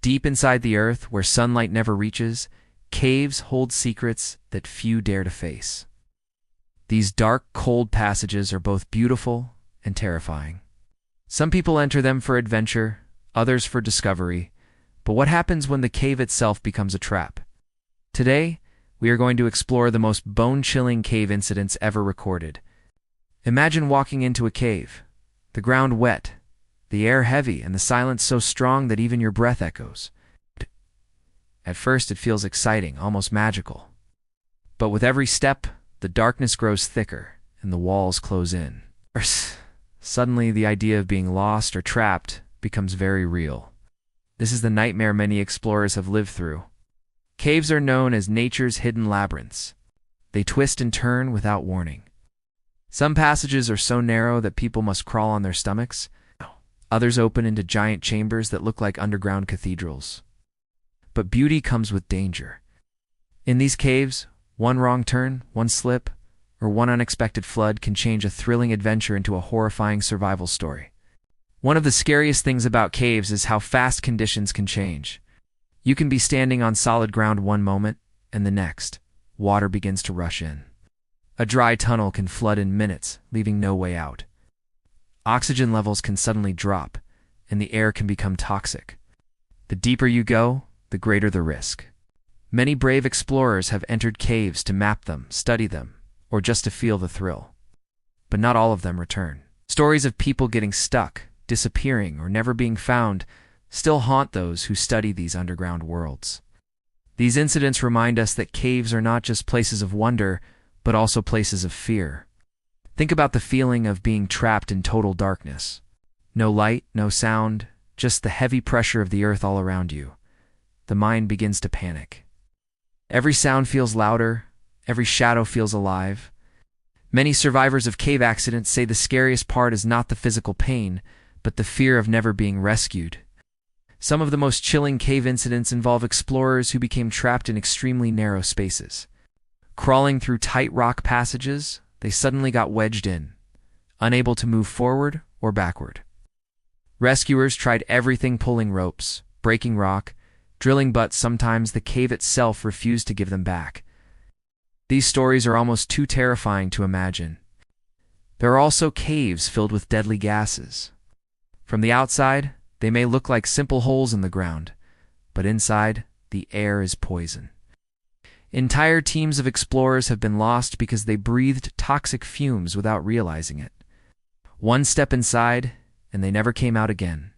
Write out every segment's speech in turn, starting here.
Deep inside the earth, where sunlight never reaches, caves hold secrets that few dare to face. These dark, cold passages are both beautiful and terrifying. Some people enter them for adventure, others for discovery, but what happens when the cave itself becomes a trap? Today, we are going to explore the most bone-chilling cave incidents ever recorded. Imagine walking into a cave, the ground wet, the air heavy, and the silence so strong that even your breath echoes. At first, it feels exciting, almost magical. But with every step, the darkness grows thicker, and the walls close in. Suddenly, the idea of being lost or trapped becomes very real. This is the nightmare many explorers have lived through. Caves are known as nature's hidden labyrinths. They twist and turn without warning. Some passages are so narrow that people must crawl on their stomachs. Others open into giant chambers that look like underground cathedrals. But beauty comes with danger. In these caves, one wrong turn, one slip, or one unexpected flood can change a thrilling adventure into a horrifying survival story. One of the scariest things about caves is how fast conditions can change. You can be standing on solid ground one moment, and the next, water begins to rush in. A dry tunnel can flood in minutes, leaving no way out. Oxygen levels can suddenly drop, and the air can become toxic. The deeper you go, the greater the risk. Many brave explorers have entered caves to map them, study them, or just to feel the thrill. But not all of them return. Stories of people getting stuck, disappearing, or never being found still haunt those who study these underground worlds. These incidents remind us that caves are not just places of wonder, but also places of fear. Think about the feeling of being trapped in total darkness. No light, no sound, just the heavy pressure of the earth all around you. The mind begins to panic. Every sound feels louder, every shadow feels alive. Many survivors of cave accidents say the scariest part is not the physical pain, but the fear of never being rescued. Some of the most chilling cave incidents involve explorers who became trapped in extremely narrow spaces. Crawling through tight rock passages, they suddenly got wedged in, unable to move forward or backward. Rescuers tried everything, pulling ropes, breaking rock, drilling, but sometimes the cave itself refused to give them back. These stories are almost too terrifying to imagine. There are also caves filled with deadly gases. From the outside, they may look like simple holes in the ground, but inside, the air is poison. Entire teams of explorers have been lost because they breathed toxic fumes without realizing it. One step inside, and they never came out again.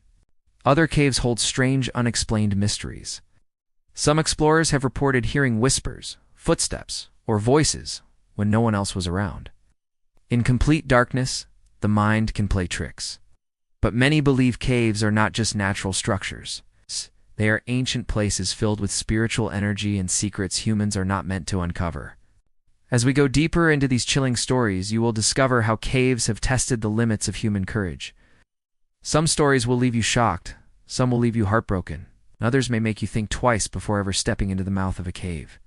Other caves hold strange, unexplained mysteries. Some explorers have reported hearing whispers, footsteps, or voices when no one else was around. In complete darkness, the mind can play tricks. But many believe caves are not just natural structures. They are ancient places filled with spiritual energy and secrets humans are not meant to uncover. As we go deeper into these chilling stories, you will discover how caves have tested the limits of human courage. Some stories will leave you shocked, some will leave you heartbroken, and others may make you think twice before ever stepping into the mouth of a cave.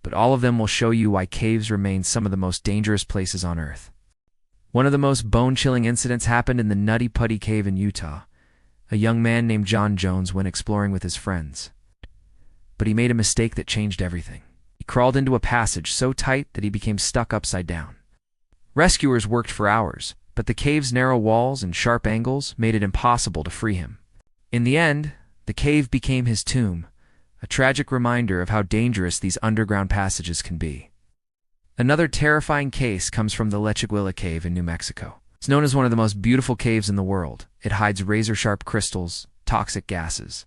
But all of them will show you why caves remain some of the most dangerous places on Earth. One of the most bone-chilling incidents happened in the Nutty Putty Cave in Utah. A young man named John Jones went exploring with his friends. But he made a mistake that changed everything. He crawled into a passage so tight that he became stuck upside down. Rescuers worked for hours, but the cave's narrow walls and sharp angles made it impossible to free him. In the end, the cave became his tomb, a tragic reminder of how dangerous these underground passages can be. Another terrifying case comes from the Lechuguilla Cave in New Mexico. It's known as one of the most beautiful caves in the world. It hides razor-sharp crystals, toxic gases,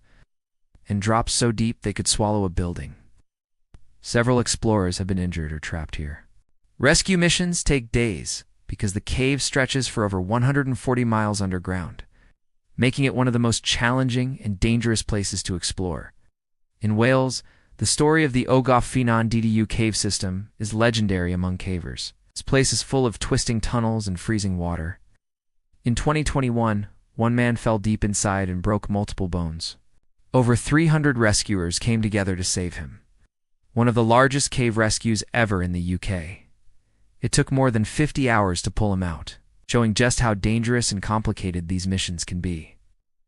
and drops so deep they could swallow a building. Several explorers have been injured or trapped here. Rescue missions take days because the cave stretches for over 140 miles underground, making it one of the most challenging and dangerous places to explore. In Wales, the story of the Ogof Ffynnon DDU cave system is legendary among cavers. This place is full of twisting tunnels and freezing water. In 2021, one man fell deep inside and broke multiple bones. Over 300 rescuers came together to save him. One of the largest cave rescues ever in the UK. It took more than 50 hours to pull him out, showing just how dangerous and complicated these missions can be.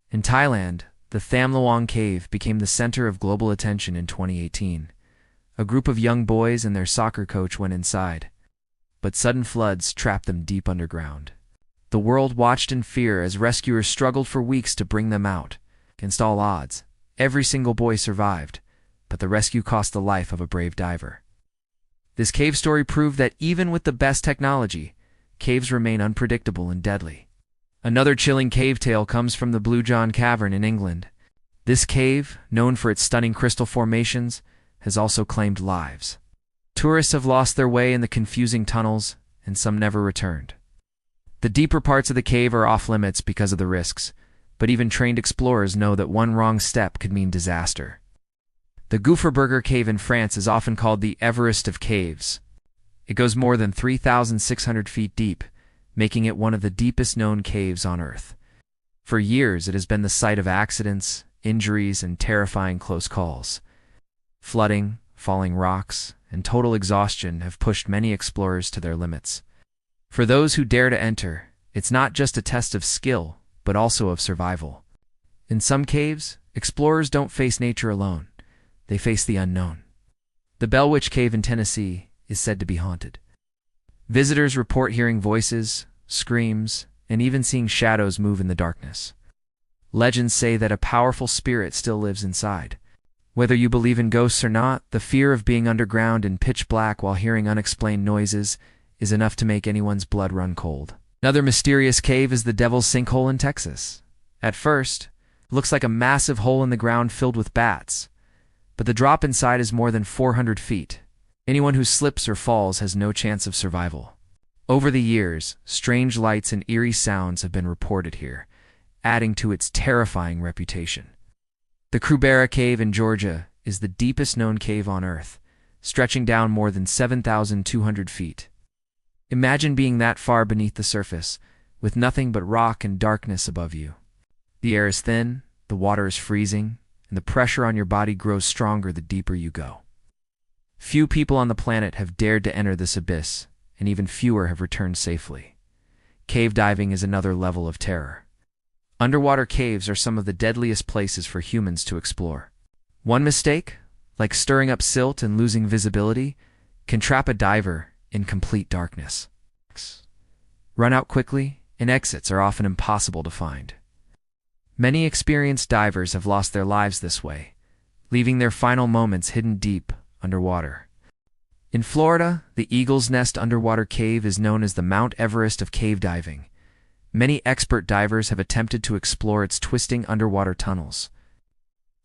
In Thailand, The Tham Luang Cave became the center of global attention in 2018. A group of young boys and their soccer coach went inside, but sudden floods trapped them deep underground. The world watched in fear as rescuers struggled for weeks to bring them out. Against all odds, every single boy survived, but the rescue cost the life of a brave diver. This cave story proved that even with the best technology, caves remain unpredictable and deadly. Another chilling cave tale comes from the Blue John Cavern in England. This cave, known for its stunning crystal formations, has also claimed lives. Tourists have lost their way in the confusing tunnels, and some never returned. The deeper parts of the cave are off-limits because of the risks, but even trained explorers know that one wrong step could mean disaster. The Gouffreberger Cave in France is often called the Everest of caves. It goes more than 3,600 feet deep, making it one of the deepest known caves on Earth. For years, it has been the site of accidents, injuries, and terrifying close calls. Flooding, falling rocks, and total exhaustion have pushed many explorers to their limits. For those who dare to enter, it's not just a test of skill, but also of survival. In some caves, explorers don't face nature alone. They face the unknown. The Bell Witch Cave in Tennessee is said to be haunted. Visitors report hearing voices, screams, and even seeing shadows move in the darkness. Legends say that a powerful spirit still lives inside. Whether you believe in ghosts or not, the fear of being underground in pitch black while hearing unexplained noises is enough to make anyone's blood run cold. Another mysterious cave is the Devil's Sinkhole in Texas. At first, it looks like a massive hole in the ground filled with bats, but the drop inside is more than 400 feet. Anyone who slips or falls has no chance of survival. Over the years, strange lights and eerie sounds have been reported here, adding to its terrifying reputation. The Krubera Cave in Georgia is the deepest known cave on Earth, stretching down more than 7,200 feet. Imagine being that far beneath the surface, with nothing but rock and darkness above you. The air is thin, the water is freezing, and the pressure on your body grows stronger the deeper you go. Few people on the planet have dared to enter this abyss, and even fewer have returned safely. Cave diving is another level of terror. Underwater caves are some of the deadliest places for humans to explore. One mistake, like stirring up silt and losing visibility, can trap a diver in complete darkness. Run out quickly, and exits are often impossible to find. Many experienced divers have lost their lives this way, leaving their final moments hidden deep underwater. In Florida, the Eagle's Nest underwater cave is known as the Mount Everest of cave diving. Many expert divers have attempted to explore its twisting underwater tunnels,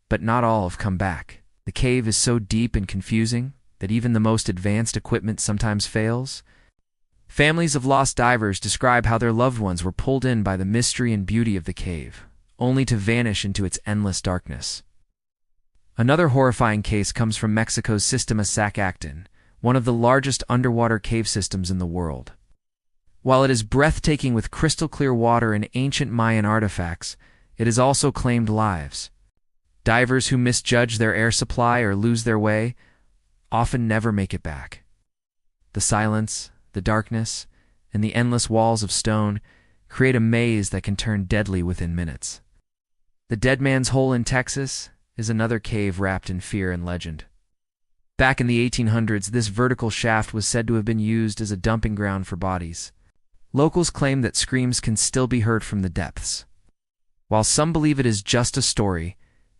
but not all have come back. The cave is so deep and confusing that even the most advanced equipment sometimes fails. Families of lost divers describe how their loved ones were pulled in by the mystery and beauty of the cave, only to vanish into its endless darkness. Another horrifying case comes from Mexico's Sistema Sacactin, one of the largest underwater cave systems in the world. While it is breathtaking with crystal-clear water and ancient Mayan artifacts, it has also claimed lives. Divers who misjudge their air supply or lose their way often never make it back. The silence, the darkness, and the endless walls of stone create a maze that can turn deadly within minutes. The Dead Man's Hole in Texas is another cave wrapped in fear and legend. Back in the 1800s, this vertical shaft was said to have been used as a dumping ground for bodies. Locals claim that screams can still be heard from the depths. While some believe it is just a story,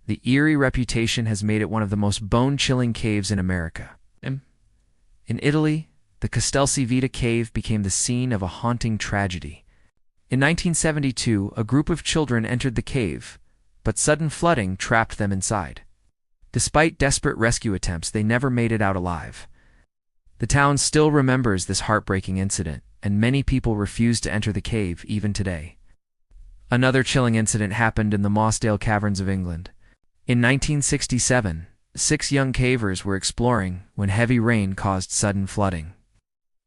the eerie reputation has made it one of the most bone-chilling caves in America. In Italy, the Castelsi Vita Cave became the scene of a haunting tragedy. In 1972, a group of children entered the cave, but sudden flooding trapped them inside. Despite desperate rescue attempts, they never made it out alive. The town still remembers this heartbreaking incident, and many people refuse to enter the cave even today. Another chilling incident happened in the Mossdale Caverns of England. In 1967, 6 young cavers were exploring when heavy rain caused sudden flooding.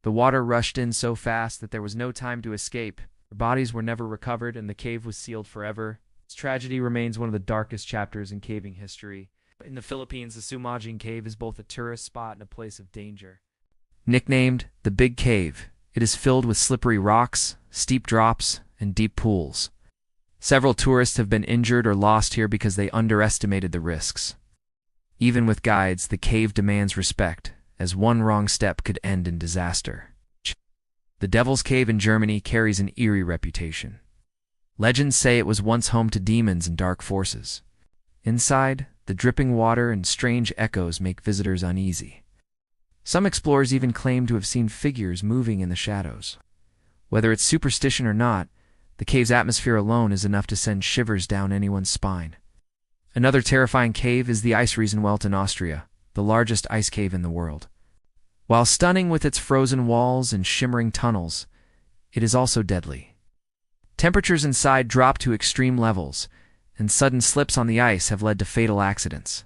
The water rushed in so fast that there was no time to escape. Their bodies were never recovered, and the cave was sealed forever. This tragedy remains one of the darkest chapters in caving history. In the Philippines, the Sumajing Cave is both a tourist spot and a place of danger. Nicknamed the Big Cave, it is filled with slippery rocks, steep drops, and deep pools. Several tourists have been injured or lost here because they underestimated the risks. Even with guides, the cave demands respect, as one wrong step could end in disaster. The Devil's Cave in Germany carries an eerie reputation. Legends say it was once home to demons and dark forces. Inside, the dripping water and strange echoes make visitors uneasy. Some explorers even claim to have seen figures moving in the shadows. Whether it's superstition or not, the cave's atmosphere alone is enough to send shivers down anyone's spine. Another terrifying cave is the Ice Riesenwelt in Austria, the largest ice cave in the world. While stunning with its frozen walls and shimmering tunnels, it is also deadly. Temperatures inside drop to extreme levels, and sudden slips on the ice have led to fatal accidents.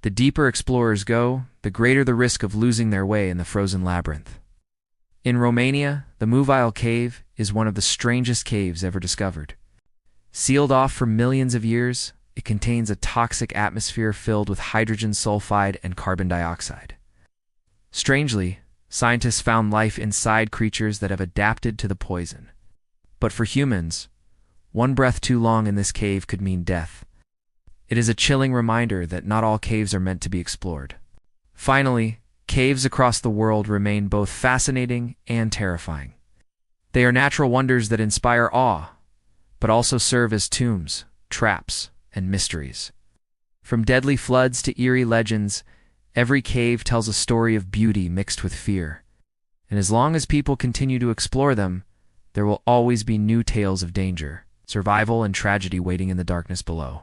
The deeper explorers go, the greater the risk of losing their way in the frozen labyrinth. In Romania, the Mossdale Cave is one of the strangest caves ever discovered. Sealed off for millions of years, it contains a toxic atmosphere filled with hydrogen sulfide and carbon dioxide. Strangely, scientists found life inside creatures that have adapted to the poison. But for humans, one breath too long in this cave could mean death. It is a chilling reminder that not all caves are meant to be explored. Finally, caves across the world remain both fascinating and terrifying. They are natural wonders that inspire awe, but also serve as tombs, traps, and mysteries. From deadly floods to eerie legends, every cave tells a story of beauty mixed with fear. And as long as people continue to explore them, there will always be new tales of danger, survival, and tragedy waiting in the darkness below.